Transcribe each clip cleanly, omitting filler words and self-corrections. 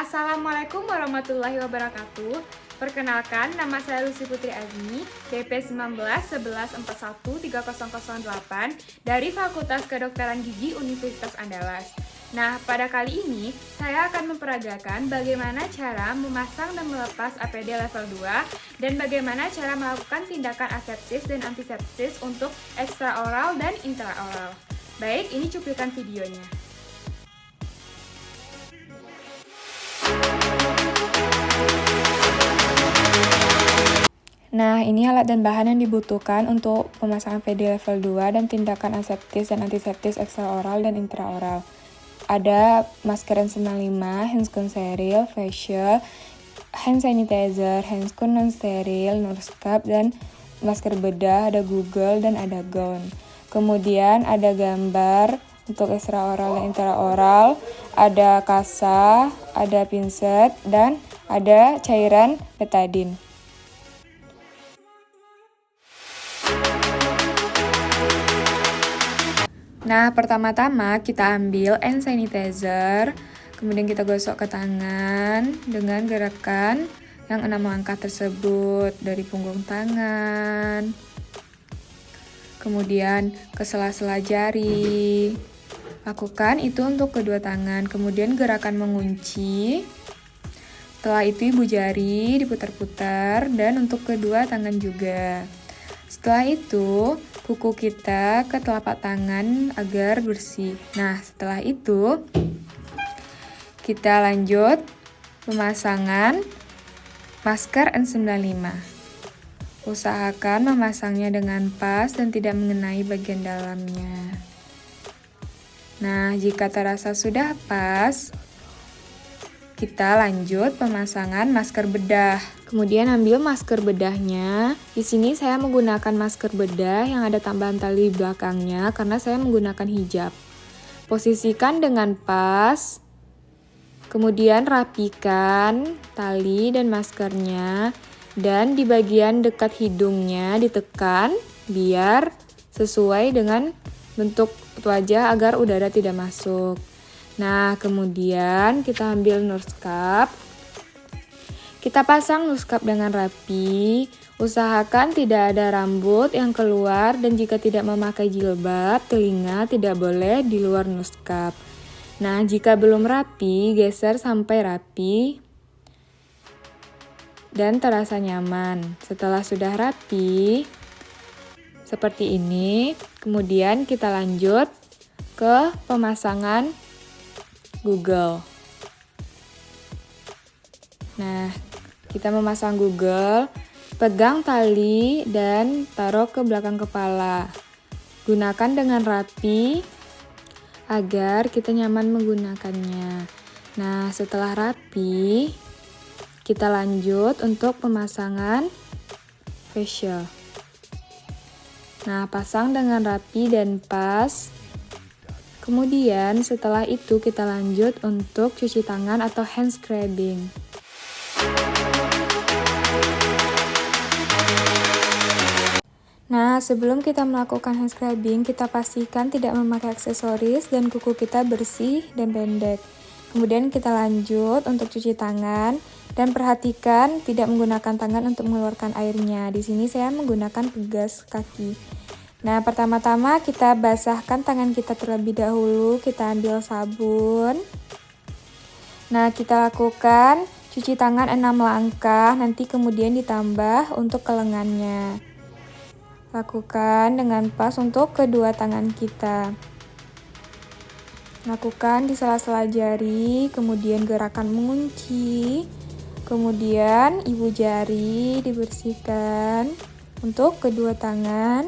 Assalamualaikum warahmatullahi wabarakatuh. Perkenalkan, nama saya Lucy Putri Azmi, DP 19 11413008 dari Fakultas Kedokteran Gigi Universitas Andalas. Nah, pada kali ini saya akan memperagakan bagaimana cara memasang dan melepas APD level 2 dan bagaimana cara melakukan tindakan asepsis dan antisepsis untuk ekstraoral dan intraoral. Baik, ini cuplikan videonya. Nah, ini alat dan bahan yang dibutuhkan untuk pemasangan APD level 2 dan tindakan aseptis dan antiseptis ekstraoral dan intraoral. Ada masker N95, handscoon steril, facial, hand sanitizer, handscoon non-steril, nurse cap, dan masker bedah, ada Google, dan ada gown. Kemudian ada gambar untuk ekstraoral dan intraoral, ada kasa, ada pinset, dan ada cairan betadine. Nah, pertama-tama kita ambil hand sanitizer, kemudian kita gosok ke tangan dengan gerakan yang 6 langkah tersebut dari punggung tangan, kemudian ke sela-sela jari. Lakukan itu untuk kedua tangan, kemudian gerakan mengunci. Setelah itu ibu jari diputar-putar dan untuk kedua tangan juga. Setelah itu, kuku kita ke telapak tangan agar bersih. Nah, setelah itu, kita lanjut pemasangan masker N95. Usahakan memasangnya dengan pas dan tidak mengenai bagian dalamnya. Nah, jika terasa sudah pas, kita lanjut pemasangan masker bedah. Kemudian ambil masker bedahnya. Di sini saya menggunakan masker bedah yang ada tambahan tali di belakangnya karena saya menggunakan hijab. Posisikan dengan pas. Kemudian rapikan tali dan maskernya dan di bagian dekat hidungnya ditekan biar sesuai dengan bentuk wajah agar udara tidak masuk. Nah, kemudian kita ambil nurse cap. Kita pasang nurse cap dengan rapi. Usahakan tidak ada rambut yang keluar dan jika tidak memakai jilbab, telinga tidak boleh di luar nurse cap. Nah, jika belum rapi, geser sampai rapi dan terasa nyaman. Setelah sudah rapi, seperti ini, kemudian kita lanjut ke pemasangan Google. Nah, kita memasang Google, pegang tali dan taruh ke belakang kepala. Gunakan dengan rapi agar kita nyaman menggunakannya. Nah, setelah rapi, kita lanjut untuk pemasangan facial. Nah, pasang dengan rapi dan pas. Kemudian setelah itu kita lanjut untuk cuci tangan atau hand scrubbing. Nah, sebelum kita melakukan hand scrubbing, kita pastikan tidak memakai aksesoris dan kuku kita bersih dan pendek. Kemudian kita lanjut untuk cuci tangan dan perhatikan tidak menggunakan tangan untuk mengeluarkan airnya. Di sini saya menggunakan pegas kaki. Nah, pertama-tama kita basahkan tangan kita terlebih dahulu, kita ambil sabun. Nah, kita lakukan cuci tangan 6 langkah, nanti kemudian ditambah untuk ke lengannya. Lakukan dengan pas untuk kedua tangan kita. Lakukan di sela-sela jari, kemudian gerakan mengunci. Kemudian ibu jari dibersihkan untuk kedua tangan.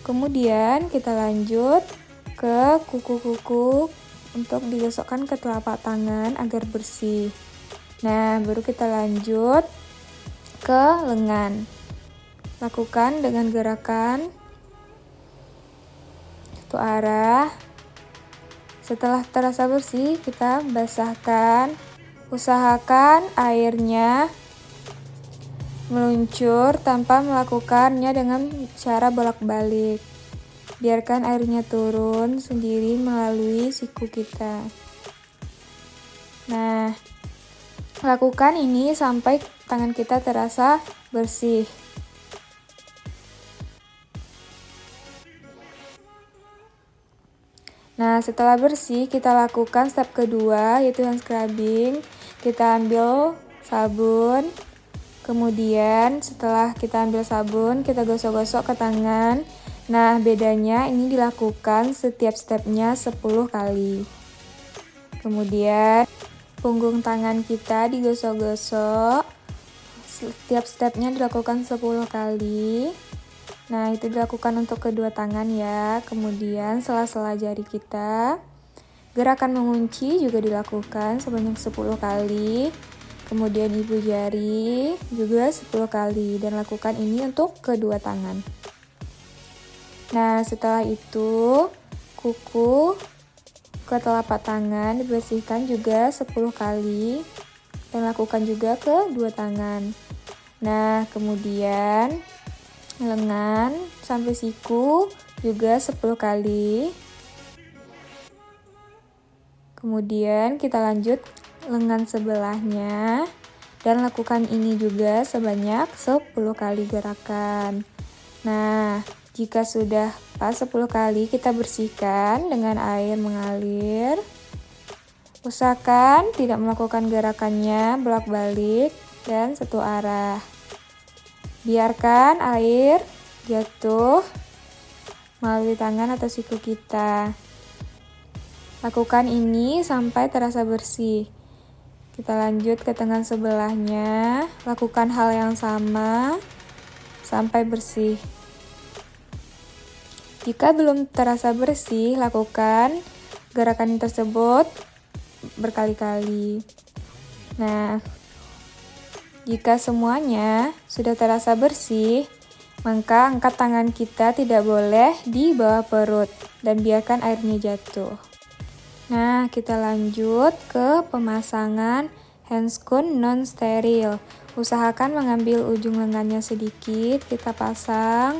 Kemudian kita lanjut ke kuku-kuku untuk digosokkan ke telapak tangan agar bersih. Nah, baru kita lanjut ke lengan. Lakukan dengan gerakan satu arah. Setelah terasa bersih, kita basahkan. Usahakan airnya meluncur tanpa melakukannya dengan cara bolak-balik. Biarkan airnya turun sendiri melalui siku kita. Nah, Lakukan ini sampai tangan kita terasa bersih. Nah, setelah bersih, kita lakukan step kedua, yaitu hand scrubbing. Kita ambil sabun, kemudian setelah kita ambil sabun, kita gosok-gosok ke tangan. Nah, bedanya ini dilakukan setiap stepnya 10 kali. Kemudian, punggung tangan kita digosok-gosok. Setiap stepnya dilakukan 10 kali. Nah, itu dilakukan untuk kedua tangan ya. Kemudian, sela-sela jari kita. Gerakan mengunci juga dilakukan sebanyak 10 kali. Kemudian ibu jari juga 10 kali. Dan lakukan ini untuk kedua tangan. Nah, setelah itu, kuku ke telapak tangan dibersihkan juga 10 kali. Dan lakukan juga ke dua tangan. Nah, kemudian lengan sampai siku juga 10 kali. Kemudian kita lanjut lengan sebelahnya dan lakukan ini juga sebanyak 10 kali gerakan. Nah, jika sudah pas 10 kali, kita bersihkan dengan air mengalir. Usahakan tidak melakukan gerakannya bolak-balik dan satu arah. Biarkan air jatuh melalui tangan atau siku kita. Lakukan ini sampai terasa bersih. Kita lanjut ke tangan sebelahnya. Lakukan hal yang sama sampai bersih. Jika belum terasa bersih, lakukan gerakan tersebut berkali-kali. Nah, jika semuanya sudah terasa bersih, maka angkat tangan kita tidak boleh di bawah perut dan biarkan airnya jatuh. Nah, kita lanjut ke pemasangan handscoon non-steril. Usahakan mengambil ujung lengannya sedikit, kita pasang.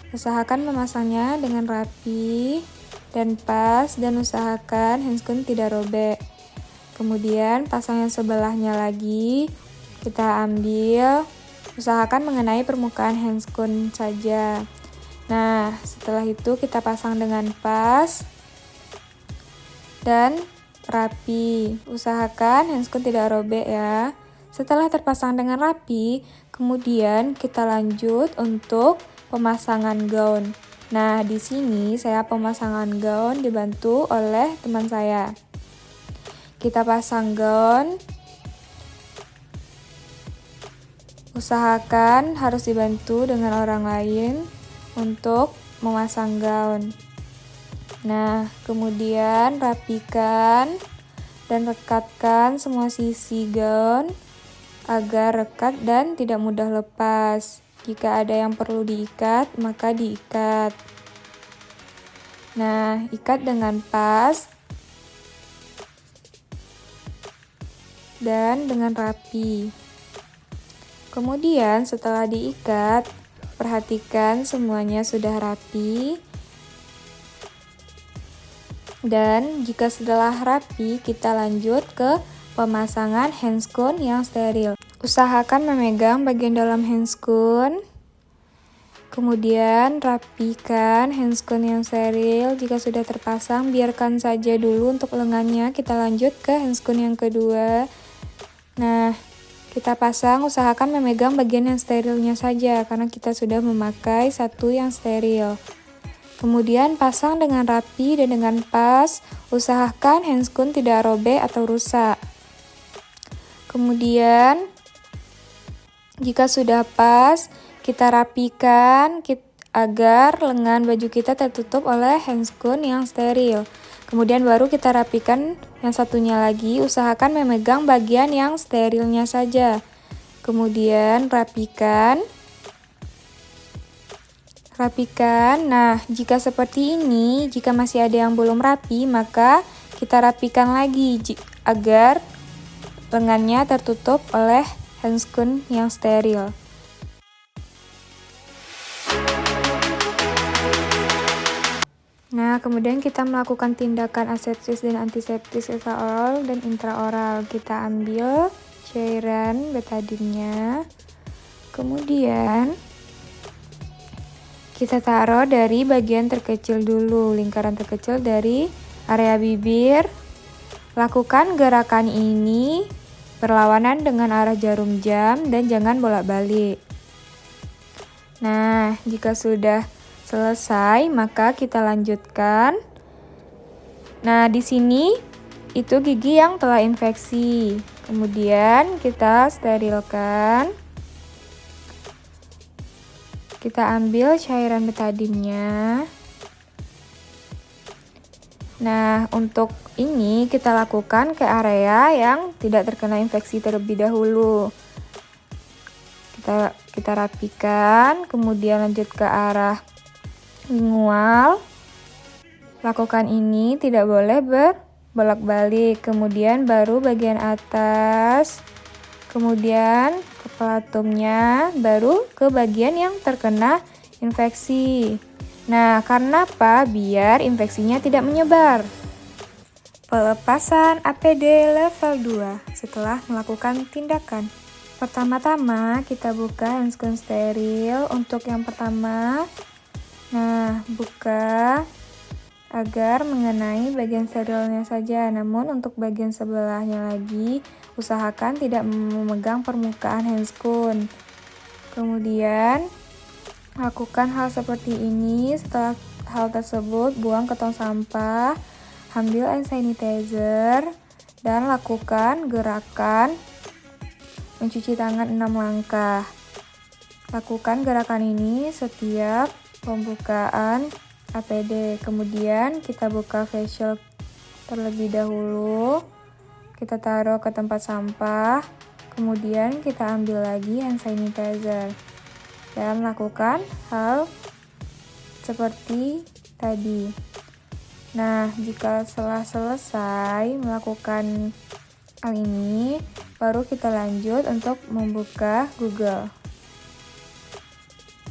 Usahakan memasangnya dengan rapi dan pas, dan usahakan handscoon tidak robek. Kemudian pasang yang sebelahnya lagi, kita ambil, usahakan mengenai permukaan handscoon saja. Nah, setelah itu kita pasang dengan pas dan rapi. Usahakan handscoon tidak robek ya. Setelah terpasang dengan rapi, kemudian kita lanjut untuk pemasangan gaun. Nah, di sini saya pemasangan gaun dibantu oleh teman saya. Kita pasang gaun. Usahakan harus dibantu dengan orang lain untuk memasang gaun. Nah, kemudian rapikan dan rekatkan semua sisi gaun agar rekat dan tidak mudah lepas. Jika ada yang perlu diikat, maka diikat. Nah, ikat dengan pas dan dengan rapi. Kemudian setelah diikat, perhatikan semuanya sudah rapi. Dan jika setelah rapi, kita lanjut ke pemasangan handscoon yang steril. Usahakan memegang bagian dalam handscoon. Kemudian rapikan handscoon yang steril. Jika sudah terpasang, biarkan saja dulu untuk lengannya. Kita lanjut ke handscoon yang kedua. Nah, kita pasang, usahakan memegang bagian yang sterilnya saja karena kita sudah memakai satu yang steril. Kemudian pasang dengan rapi dan dengan pas. Usahakan handscoon tidak robek atau rusak. Kemudian jika sudah pas, kita rapikan agar lengan baju kita tertutup oleh handscoon yang steril. Kemudian baru kita rapikan yang satunya lagi, usahakan memegang bagian yang sterilnya saja. Kemudian rapikan. Nah, jika seperti ini, jika masih ada yang belum rapi, maka kita rapikan lagi agar lengannya tertutup oleh handscoon yang steril. Nah, kemudian kita melakukan tindakan asepsis dan antiseptis extraoral dan intraoral. Kita ambil cairan betadinnya. Kemudian kita taruh dari bagian terkecil dulu, lingkaran terkecil dari area bibir. Lakukan gerakan ini berlawanan dengan arah jarum jam dan jangan bolak-balik. Nah, jika sudah selesai, maka kita lanjutkan. Nah, di sini itu gigi yang telah infeksi. Kemudian kita sterilkan. Kita ambil cairan betadinnya. Nah, untuk ini kita lakukan ke area yang tidak terkena infeksi terlebih dahulu. Kita rapikan, kemudian lanjut ke arah lingual. Lakukan ini tidak boleh berbolak-balik. Kemudian baru bagian atas. Kemudian kepala tumnya, baru ke bagian yang terkena infeksi. Nah, karena apa? Biar infeksinya tidak menyebar. Pelepasan APD level 2 setelah melakukan tindakan. Pertama-tama kita buka handscoon steril. Untuk yang pertama, nah buka agar mengenai bagian sterilnya saja. Namun untuk bagian sebelahnya lagi, usahakan tidak memegang permukaan handscoon. Kemudian lakukan hal seperti ini. Setelah hal tersebut, buang ke tong sampah, ambil hand sanitizer, dan lakukan gerakan mencuci tangan 6 langkah. Lakukan gerakan ini setiap pembukaan APD. Kemudian kita buka face shield terlebih dahulu. Kita taruh ke tempat sampah. Kemudian kita ambil lagi hand sanitizer. Dan lakukan hal seperti tadi. Nah, jika setelah selesai melakukan hal ini, baru kita lanjut untuk membuka Google.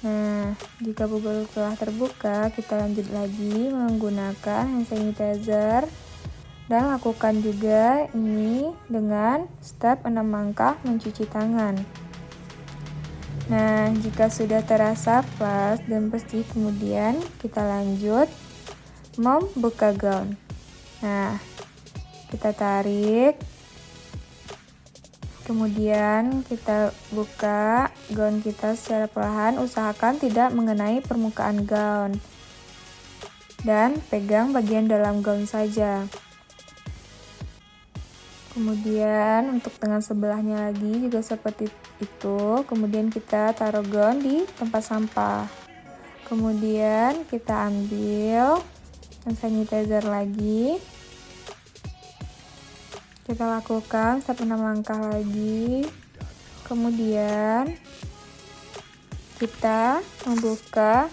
Nah, jika Google telah terbuka, kita lanjut lagi menggunakan hand sanitizer dan lakukan juga ini dengan step 6 langkah mencuci tangan. Nah, jika sudah terasa pas dan bersih, kemudian kita lanjut membuka gaun. Nah, kita tarik. Kemudian kita buka gaun kita secara perlahan, usahakan tidak mengenai permukaan gaun. Dan pegang bagian dalam gaun saja. Kemudian untuk tangan sebelahnya lagi juga seperti itu. Kemudian kita taruh gaun di tempat sampah. Kemudian kita ambil hand sanitizer lagi. Kita lakukan step 6 langkah lagi. Kemudian kita membuka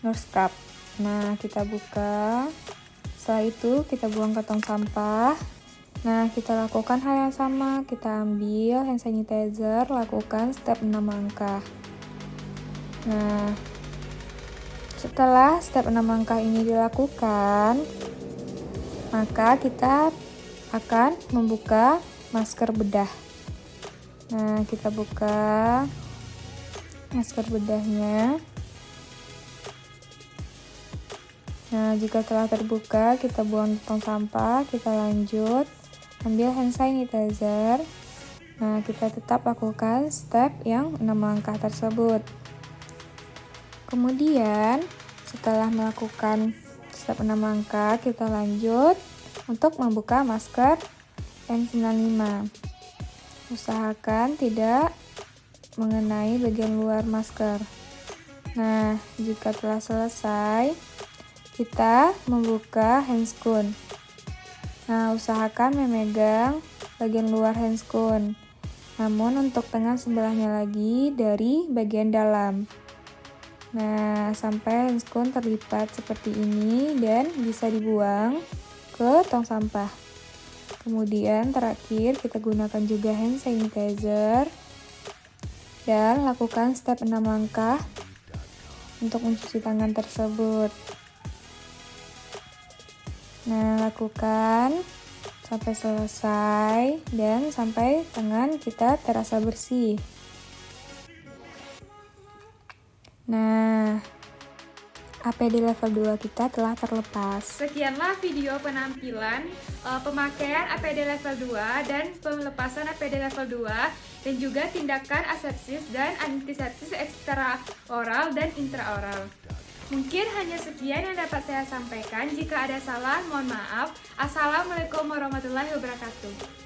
nose cup. Nah, kita buka. Setelah itu kita buang ke tong sampah. Nah, kita lakukan hal yang sama. Kita ambil hand sanitizer, lakukan step 6 langkah. Nah, setelah step 6 langkah ini dilakukan, maka kita akan membuka masker bedah. Nah, kita buka masker bedahnya. Nah, jika telah terbuka, kita buang tong sampah. Kita lanjut ambil hand sanitizer. Nah, kita tetap lakukan step yang 6 langkah tersebut. Kemudian, setelah melakukan step 6 langkah, kita lanjut untuk membuka masker N95. Usahakan tidak mengenai bagian luar masker. Nah, jika telah selesai, kita membuka handscoon. Nah, usahakan memegang bagian luar handscoon. Namun untuk tangan sebelahnya lagi dari bagian dalam. Nah, sampai handscoon terlipat seperti ini dan bisa dibuang ke tong sampah. Kemudian terakhir kita gunakan juga hand sanitizer dan lakukan step 6 langkah untuk mencuci tangan tersebut. Nah, lakukan sampai selesai dan sampai tangan kita terasa bersih. Nah, APD level 2 kita telah terlepas. Sekianlah video penampilan pemakaian APD level 2 dan pelepasan APD level 2 dan juga tindakan asepsis dan antisepsis ekstraoral dan intraoral. Mungkin hanya sekian yang dapat saya sampaikan. Jika ada salah, mohon maaf. Assalamualaikum warahmatullahi wabarakatuh.